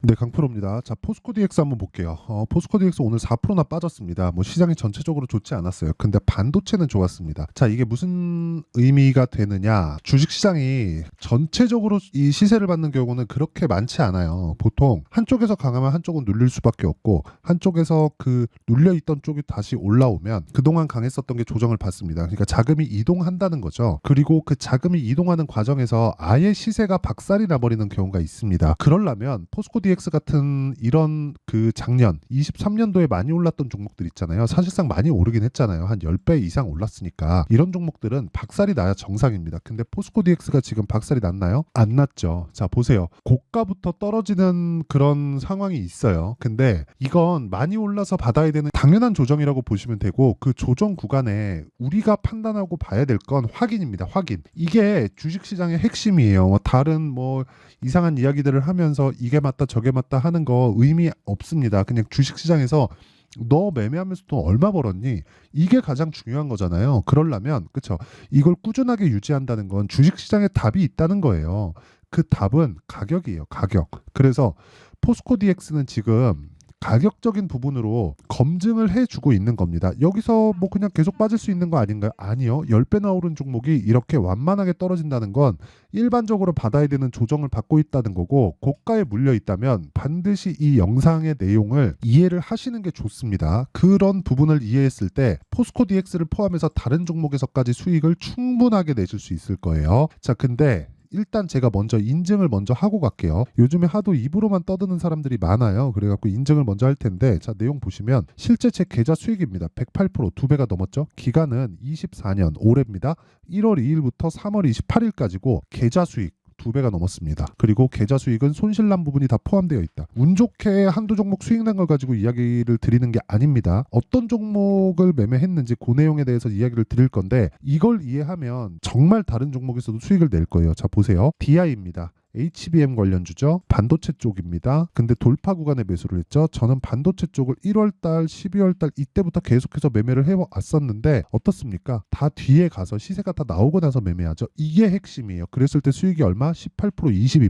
네, 강프로입니다. 자, 포스코 DX 한번 볼게요. 포스코 DX 오늘 4%나 빠졌습니다. 뭐 시장이 전체적으로 좋지 않았어요. 근데 반도체는 좋았습니다. 자, 이게 무슨 의미가 되느냐? 주식 시장이 전체적으로 이 시세를 받는 경우는 그렇게 많지 않아요. 보통 한쪽에서 강하면 한쪽은 눌릴 수밖에 없고 한쪽에서 그 눌려 있던 쪽이 다시 올라오면 그동안 강했었던 게 조정을 받습니다. 그러니까 자금이 이동한다는 거죠. 그리고 그 자금이 이동하는 과정에서 아예 시세가 박살이 나버리는 경우가 있습니다. 그러려면 포스코 DX 같은 이런 그 작년 23년도에 많이 올랐던 종목들 있잖아요. 사실상 많이 오르긴 했잖아요. 한 10배 이상 올랐으니까 이런 종목들은 박살이 나야 정상입니다. 근데 포스코 DX가 지금 박살이 났나요? 안 났죠. 자, 보세요. 고가부터 떨어지는 그런 상황이 있어요. 근데 이건 많이 올라서 받아야 되는 당연한 조정이라고 보시면 되고 그 조정 구간에 우리가 판단하고 봐야 될 건 확인입니다. 확인. 이게 주식시장의 핵심이에요. 다른 뭐 이상한 이야기들을 하면서 이게 맞다 저게 맞다 하는 거 의미 없습니다. 그냥 주식시장에서 너 매매하면서 돈 얼마 벌었니? 이게 가장 중요한 거잖아요. 그러려면 그쵸? 이걸 꾸준하게 유지한다는 건 주식시장에 답이 있다는 거예요. 그 답은 가격이에요. 가격. 그래서 포스코 DX는 지금 가격적인 부분으로 검증을 해주고 있는 겁니다. 여기서 뭐 그냥 계속 빠질 수 있는 거 아닌가요? 아니요. 10배나 오른 종목이 이렇게 완만하게 떨어진다는 건 일반적으로 받아야 되는 조정을 받고 있다는 거고 고가에 물려 있다면 반드시 이 영상의 내용을 이해를 하시는 게 좋습니다. 그런 부분을 이해했을 때 포스코 DX를 포함해서 다른 종목에서까지 수익을 충분하게 내실 수 있을 거예요. 자, 근데 일단 제가 먼저 인증을 먼저 하고 갈게요. 요즘에 하도 입으로만 떠드는 사람들이 많아요. 그래갖고 인증을 먼저 할 텐데 자, 내용 보시면 실제 제 계좌 수익입니다. 108% 2배가 넘었죠. 기간은 24년 올해입니다. 1월 2일부터 3월 28일까지고 계좌 수익 2배가 넘었습니다. 그리고 계좌 수익은 손실난 부분이 다 포함되어 있다. 운 좋게 한두 종목 수익 난 걸 가지고 이야기를 드리는 게 아닙니다. 어떤 종목을 매매했는지 그 내용에 대해서 이야기를 드릴 건데 이걸 이해하면 정말 다른 종목에서도 수익을 낼 거예요. 자, 보세요. DI입니다. HBM 관련주죠. 반도체 쪽입니다. 근데 돌파 구간에 매수를 했죠. 저는 반도체 쪽을 1월달, 12월달 이때부터 계속해서 매매를 해왔었는데 어떻습니까? 다 뒤에 가서 시세가 다 나오고 나서 매매하죠. 이게 핵심이에요. 그랬을 때 수익이 얼마? 18%,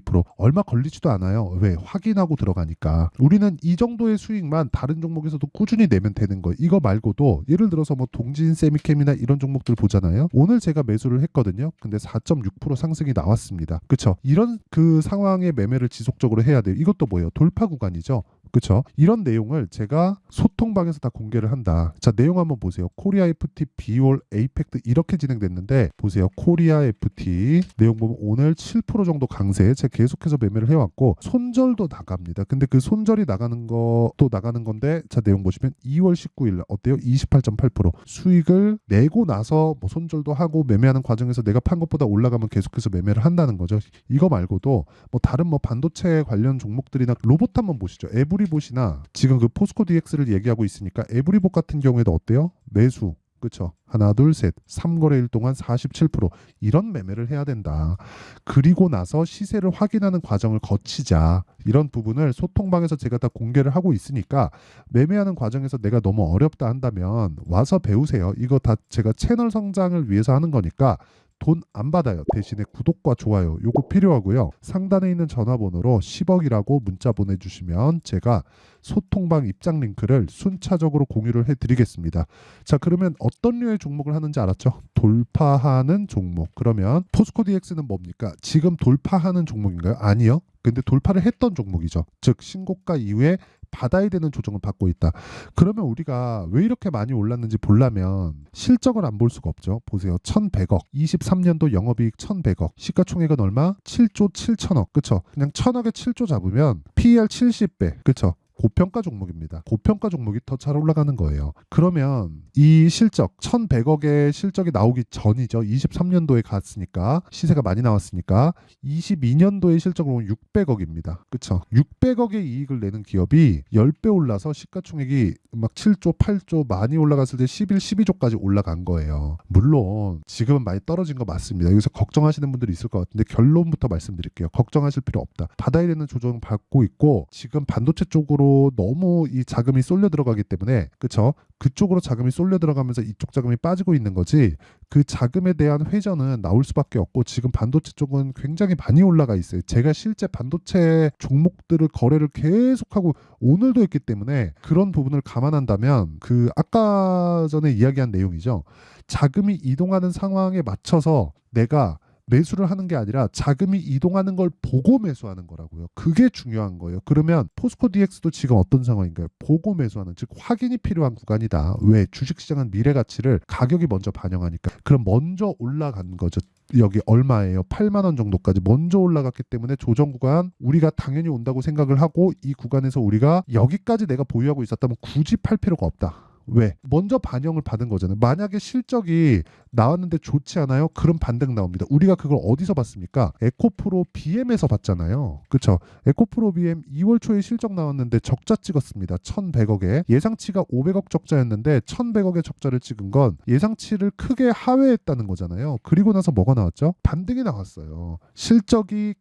22%. 얼마 걸리지도 않아요. 왜? 확인하고 들어가니까. 우리는 이 정도의 수익만 다른 종목에서도 꾸준히 내면 되는 거예요. 이거 말고도 예를 들어서 뭐 동진 세미캠이나 이런 종목들 보잖아요. 오늘 제가 매수를 했거든요. 근데 4.6% 상승이 나왔습니다. 그쵸? 이런 그 상황의 매매를 지속적으로 해야 돼요. 이것도 뭐예요? 돌파 구간이죠. 그렇죠? 이런 내용을 제가 소통방에서 다 공개를 한다. 자, 내용 한번 보세요. 코리아 FT, 비올, 에이펙트 이렇게 진행됐는데 보세요. 코리아 FT 내용 보면 오늘 7% 정도 강세. 제가 계속해서 매매를 해왔고 손절도 나갑니다. 근데 그 손절이 나가는 것도 나가는 건데 자, 내용 보시면 2월 19일 날 어때요? 28.8% 수익을 내고 나서 뭐 손절도 하고 매매하는 과정에서 내가 판 것보다 올라가면 계속해서 매매를 한다는 거죠. 이거 말고도 뭐 다른 뭐 반도체 관련 종목들이나 로봇 한번 보시죠. 에브리봇이나 지금 그 포스코 DX를 얘기하고 있으니까 에브리봇 같은 경우에도 어때요? 매수. 그렇죠. 하나, 둘, 셋. 3거래일 동안 47% 이런 매매를 해야 된다. 그리고 나서 시세를 확인하는 과정을 거치자. 이런 부분을 소통방에서 제가 다 공개를 하고 있으니까 매매하는 과정에서 내가 너무 어렵다 한다면 와서 배우세요. 이거 다 제가 채널 성장을 위해서 하는 거니까 돈 안 받아요. 대신에 구독과 좋아요 요거 필요하고요. 상단에 있는 전화번호로 10억이라고 문자 보내주시면 제가 소통방 입장 링크를 순차적으로 공유를 해드리겠습니다. 자, 그러면 어떤 류의 종목을 하는지 알았죠? 돌파하는 종목. 그러면 포스코 DX는 뭡니까? 지금 돌파하는 종목인가요? 아니요. 근데 돌파를 했던 종목이죠. 즉 신고가 이후에 받아야 되는 조정을 받고 있다. 그러면 우리가 왜 이렇게 많이 올랐는지 보려면 실적을 안 볼 수가 없죠. 보세요. 1,100억. 23년도 영업이익 1,100억. 시가총액은 얼마? 7조 7천억. 그쵸? 그냥 1,000억에 7조 잡으면 PER 70배. 그쵸? 고평가 종목입니다. 고평가 종목이 더 잘 올라가는 거예요. 그러면 이 실적 1,100억의 실적이 나오기 전이죠. 23년도에 갔으니까 시세가 많이 나왔으니까 22년도의 실적으로 보면 600억입니다. 그쵸? 600억의 이익을 내는 기업이 10배 올라서 시가총액이 막 7조, 8조 많이 올라갔을 때 11, 12조까지 올라간 거예요. 물론 지금은 많이 떨어진 거 맞습니다. 여기서 걱정하시는 분들이 있을 것 같은데 결론부터 말씀드릴게요. 걱정하실 필요 없다. 받아야 되는 조정 받고 있고 지금 반도체 쪽으로 쪽으로 너무 이 자금이 쏠려 들어가기 때문에 그쵸? 그쪽으로 자금이 쏠려 들어가면서 이쪽 자금이 빠지고 있는 거지 그 자금에 대한 회전은 나올 수밖에 없고 지금 반도체 쪽은 굉장히 많이 올라가 있어요. 제가 실제 반도체 종목들을 거래를 계속하고 오늘도 했기 때문에 그런 부분을 감안한다면 그 아까 전에 이야기한 내용이죠. 자금이 이동하는 상황에 맞춰서 내가 매수를 하는 게 아니라 자금이 이동하는 걸 보고 매수하는 거라고요. 그게 중요한 거예요. 그러면 포스코 DX도 지금 어떤 상황인가요? 보고 매수하는, 즉 확인이 필요한 구간이다. 왜? 주식시장은 미래 가치를 가격이 먼저 반영하니까. 그럼 먼저 올라간 거죠. 여기 얼마예요? 8만 원 정도까지 먼저 올라갔기 때문에 조정 구간 우리가 당연히 온다고 생각을 하고 이 구간에서 우리가 여기까지 내가 보유하고 있었다면 굳이 팔 필요가 없다. 왜? 먼저 반영을 받은 거잖아요. 만약에 실적이 나왔는데 좋지 않아요? 그럼 반등 나옵니다. 우리가 그걸 어디서 봤습니까? 에코프로 BM에서 봤잖아요. 그쵸? 에코프로 BM 2월 초에 실적 나왔는데 적자 찍었습니다. 1,100억에. 예상치가 500억 적자였는데 1,100억의 적자를 찍은 건 예상치를 크게 하회했다는 거잖아요. 그리고 나서 뭐가 나왔죠? 반등이 나왔어요. 실적이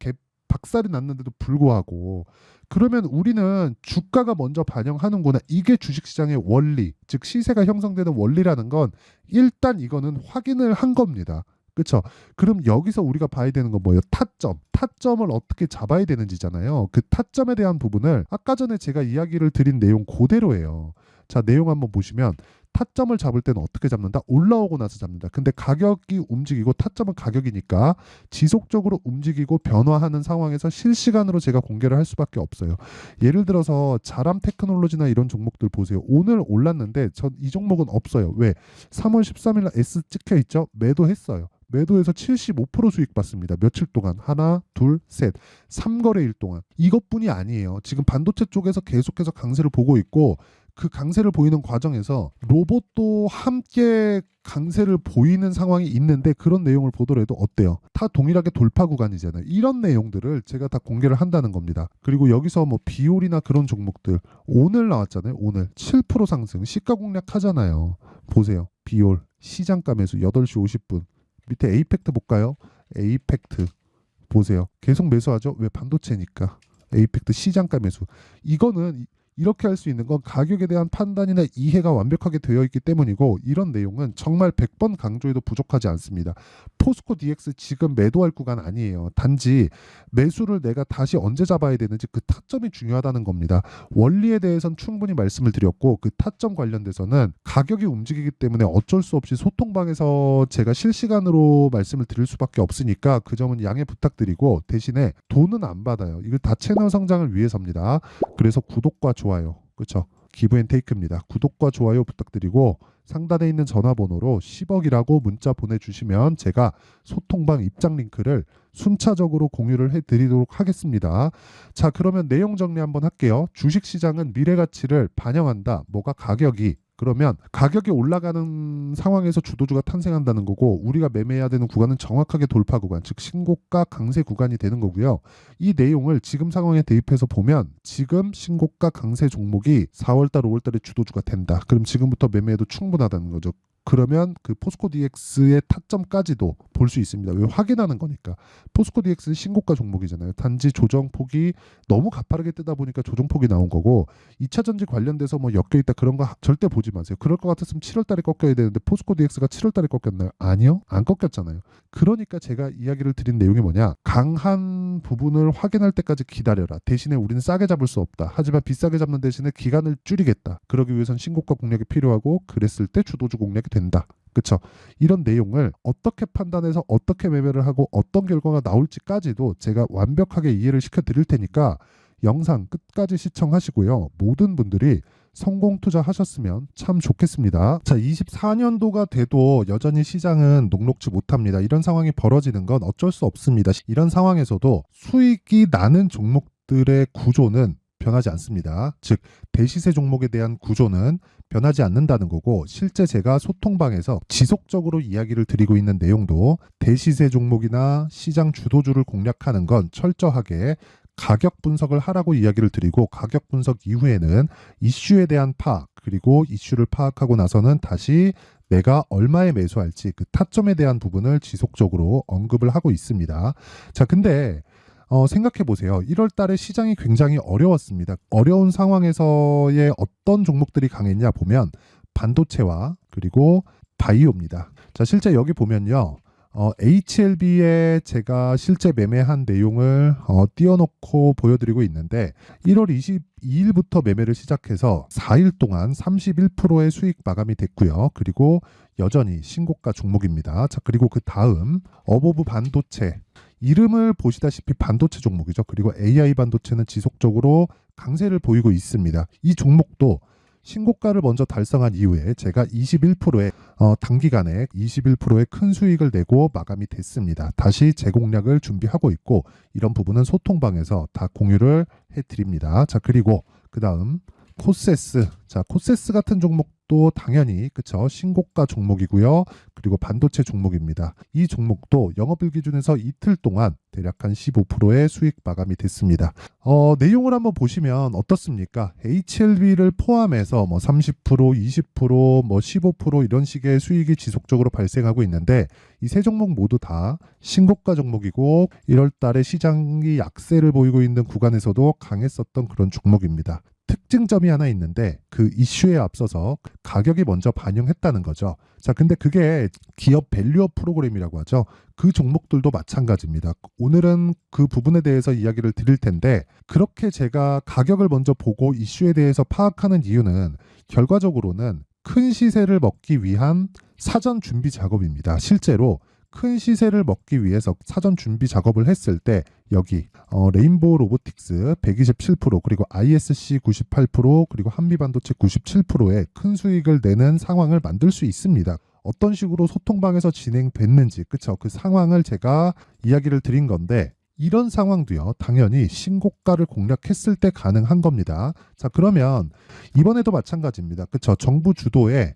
박살이 났는데도 불구하고 그러면 우리는 주가가 먼저 반영하는구나. 이게 주식시장의 원리, 즉 시세가 형성되는 원리라는 건 일단 이거는 확인을 한 겁니다. 그렇죠? 그럼 여기서 우리가 봐야 되는 건 뭐예요? 타점. 타점을 어떻게 잡아야 되는지잖아요. 그 타점에 대한 부분을 아까 전에 제가 이야기를 드린 내용 그대로예요. 자, 내용 한번 보시면 타점을 잡을 때는 어떻게 잡는다? 올라오고 나서 잡는다. 근데 가격이 움직이고 타점은 가격이니까 지속적으로 움직이고 변화하는 상황에서 실시간으로 제가 공개를 할 수밖에 없어요. 예를 들어서 자람 테크놀로지나 이런 종목들 보세요. 오늘 올랐는데 전 이 종목은 없어요. 왜? 3월 13일 날 S 찍혀 있죠? 매도했어요. 매도해서 75% 수익 받습니다. 며칠 동안 하나, 둘, 셋, 3거래일 동안. 이것뿐이 아니에요. 지금 반도체 쪽에서 계속해서 강세를 보고 있고 그 강세를 보이는 과정에서 로봇도 함께 강세를 보이는 상황이 있는데 그런 내용을 보더라도 어때요? 다 동일하게 돌파 구간이잖아요. 이런 내용들을 제가 다 공개를 한다는 겁니다. 그리고 여기서 뭐 비올이나 그런 종목들 오늘 나왔잖아요. 오늘 7% 상승 시가 공략하잖아요. 보세요. 비올 시장가 매수 8시 50분 밑에 에이펙트 볼까요? 에이펙트 보세요. 계속 매수하죠. 왜? 반도체니까. 에이펙트 시장가 매수. 이거는 이렇게 할 수 있는 건 가격에 대한 판단이나 이해가 완벽하게 되어 있기 때문이고 이런 내용은 정말 100번 강조해도 부족하지 않습니다. 포스코 DX 지금 매도할 구간 아니에요. 단지 매수를 내가 다시 언제 잡아야 되는지 그 타점이 중요하다는 겁니다. 원리에 대해서는 충분히 말씀을 드렸고 그 타점 관련돼서는 가격이 움직이기 때문에 어쩔 수 없이 소통방에서 제가 실시간으로 말씀을 드릴 수밖에 없으니까 그 점은 양해 부탁드리고 대신에 돈은 안 받아요. 이거 다 채널 성장을 위해서입니다. 그래서 구독과 좋아요, 그렇죠? 기브앤테이크입니다. 구독과 좋아요 부탁드리고 상단에 있는 전화번호로 10억이라고 문자 보내주시면 제가 소통방 입장 링크를 순차적으로 공유를 해드리도록 하겠습니다. 자, 그러면 내용 정리 한번 할게요. 주식시장은 미래가치를 반영한다. 뭐가? 가격이. 그러면 가격이 올라가는 상황에서 주도주가 탄생한다는 거고 우리가 매매해야 되는 구간은 정확하게 돌파 구간, 즉 신고가 강세 구간이 되는 거고요. 이 내용을 지금 상황에 대입해서 보면 지금 신고가 강세 종목이 4월달, 5월달에 주도주가 된다. 그럼 지금부터 매매해도 충분하다는 거죠. 그러면 그 포스코 DX의 타점까지도 볼 수 있습니다. 왜? 확인하는 거니까. 포스코 DX는 신고가 종목이잖아요. 단지 조정폭이 너무 가파르게 뜨다 보니까 조정폭이 나온 거고 2차 전지 관련돼서 뭐 엮여 있다 그런 거 절대 보지 마세요. 그럴 것 같았으면 7월 달에 꺾여야 되는데 포스코 DX가 7월 달에 꺾였나요? 아니요. 안 꺾였잖아요. 그러니까 제가 이야기를 드린 내용이 뭐냐? 강한 부분을 확인할 때까지 기다려라. 대신에 우리는 싸게 잡을 수 없다. 하지만 비싸게 잡는 대신에 기간을 줄이겠다. 그러기 위해선 신고가 공략이 필요하고 그랬을 때 주도주 공략이 된다. 그렇죠? 이런 내용을 어떻게 판단해서 어떻게 매매를 하고 어떤 결과가 나올지까지도 제가 완벽하게 이해를 시켜드릴 테니까 영상 끝까지 시청하시고요. 모든 분들이 성공 투자하셨으면 참 좋겠습니다. 자, 24년도가 돼도 여전히 시장은 녹록지 못합니다. 이런 상황이 벌어지는 건 어쩔 수 없습니다. 이런 상황에서도 수익이 나는 종목들의 구조는 변하지 않습니다. 즉 대시세 종목에 대한 구조는 변하지 않는다는 거고 실제 제가 소통방에서 지속적으로 이야기를 드리고 있는 내용도 대시세 종목이나 시장 주도주를 공략하는 건 철저하게 가격 분석을 하라고 이야기를 드리고 가격 분석 이후에는 이슈에 대한 파악 그리고 이슈를 파악하고 나서는 다시 내가 얼마에 매수할지 그 타점에 대한 부분을 지속적으로 언급을 하고 있습니다. 자, 근데 생각해 보세요. 1월 달에 시장이 굉장히 어려웠습니다. 어려운 상황에서의 어떤 종목들이 강했냐 보면 반도체와 그리고 바이오입니다. 자, 실제 여기 보면요. HLB에 제가 실제 매매한 내용을 띄워놓고 보여드리고 있는데 1월 22일부터 매매를 시작해서 4일 동안 31%의 수익 마감이 됐고요. 그리고 여전히 신고가 종목입니다. 자, 그리고 그 다음 어보브 반도체, 이름을 보시다시피 반도체 종목이죠. 그리고 AI 반도체는 지속적으로 강세를 보이고 있습니다. 이 종목도 신고가를 먼저 달성한 이후에 제가 21%의 단기간에 21%의 큰 수익을 내고 마감이 됐습니다. 다시 재공략을 준비하고 있고 이런 부분은 소통방에서 다 공유를 해드립니다. 자, 그리고 그 다음 코세스. 자, 코세스 같은 종목도 당연히 그쵸, 신고가 종목이고요. 그리고 반도체 종목입니다. 이 종목도 영업일 기준에서 이틀 동안 대략 한 15%의 수익 마감이 됐습니다. 내용을 한번 보시면 어떻습니까? HLB를 포함해서 뭐 30%, 20%, 뭐 15% 이런 식의 수익이 지속적으로 발생하고 있는데 이 세 종목 모두 다 신고가 종목이고 1월 달에 시장이 약세를 보이고 있는 구간에서도 강했었던 그런 종목입니다. 특징점이 하나 있는데 그 이슈에 앞서서 가격이 먼저 반영했다는 거죠. 자, 근데 그게 기업 밸류업 프로그램이라고 하죠. 그 종목들도 마찬가지입니다. 오늘은 그 부분에 대해서 이야기를 드릴 텐데 그렇게 제가 가격을 먼저 보고 이슈에 대해서 파악하는 이유는 결과적으로는 큰 시세를 먹기 위한 사전 준비 작업입니다. 실제로 큰 시세를 먹기 위해서 사전 준비 작업을 했을 때 여기 레인보우 로보틱스 127% 그리고 ISC 98% 그리고 한미반도체 97%의 큰 수익을 내는 상황을 만들 수 있습니다. 어떤 식으로 소통방에서 진행됐는지 그쵸, 그 상황을 제가 이야기를 드린 건데 이런 상황도요 당연히 신고가를 공략했을 때 가능한 겁니다. 자, 그러면 이번에도 마찬가지입니다. 그쵸, 정부 주도의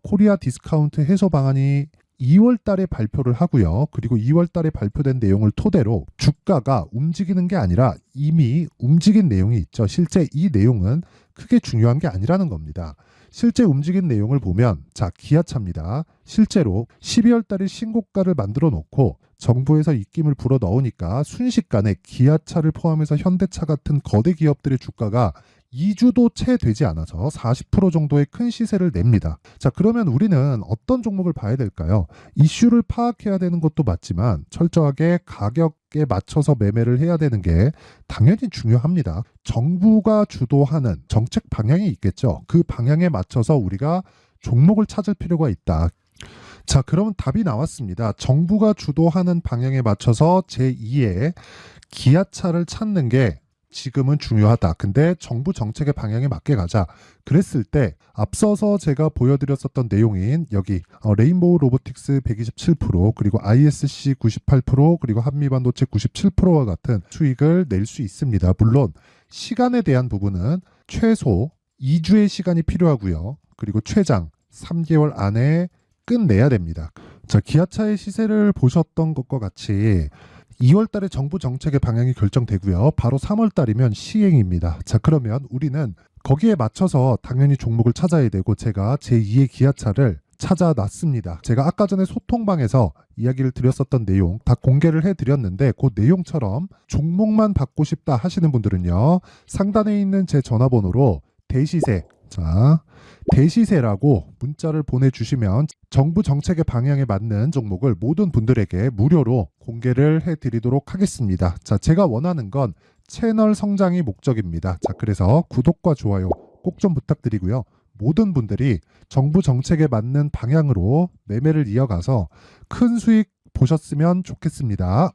코리아 디스카운트 해소 방안이 2월 달에 발표를 하고요. 그리고 2월 달에 발표된 내용을 토대로 주가가 움직이는 게 아니라 이미 움직인 내용이 있죠. 실제 이 내용은 크게 중요한 게 아니라는 겁니다. 실제 움직인 내용을 보면 자, 기아차입니다. 실제로 12월 달에 신고가를 만들어 놓고 정부에서 입김을 불어 넣으니까 순식간에 기아차를 포함해서 현대차 같은 거대 기업들의 주가가 2주도 채 되지 않아서 40% 정도의 큰 시세를 냅니다. 자, 그러면 우리는 어떤 종목을 봐야 될까요? 이슈를 파악해야 되는 것도 맞지만 철저하게 가격에 맞춰서 매매를 해야 되는 게 당연히 중요합니다. 정부가 주도하는 정책 방향이 있겠죠. 그 방향에 맞춰서 우리가 종목을 찾을 필요가 있다. 자, 그러면 답이 나왔습니다. 정부가 주도하는 방향에 맞춰서 제2의 기아차를 찾는 게 지금은 중요하다. 근데 정부 정책의 방향에 맞게 가자. 그랬을 때 앞서서 제가 보여드렸었던 내용인 여기 레인보우 로보틱스 127% 그리고 ISC 98% 그리고 한미반도체 97%와 같은 수익을 낼 수 있습니다. 물론 시간에 대한 부분은 최소 2주의 시간이 필요하고요. 그리고 최장 3개월 안에 끝내야 됩니다. 자, 기아차의 시세를 보셨던 것과 같이 2월 달에 정부 정책의 방향이 결정되고요. 바로 3월 달이면 시행입니다. 자, 그러면 우리는 거기에 맞춰서 당연히 종목을 찾아야 되고 제가 제2의 기아차를 찾아놨습니다. 제가 아까 전에 소통방에서 이야기를 드렸었던 내용 다 공개를 해드렸는데 그 내용처럼 종목만 받고 싶다 하시는 분들은요. 상단에 있는 제 전화번호로 대시세, 자, 대시세라고 문자를 보내주시면 정부 정책의 방향에 맞는 종목을 모든 분들에게 무료로 공개를 해드리도록 하겠습니다. 자, 제가 원하는 건 채널 성장이 목적입니다. 자, 그래서 구독과 좋아요 꼭 좀 부탁드리고요. 모든 분들이 정부 정책에 맞는 방향으로 매매를 이어가서 큰 수익 보셨으면 좋겠습니다.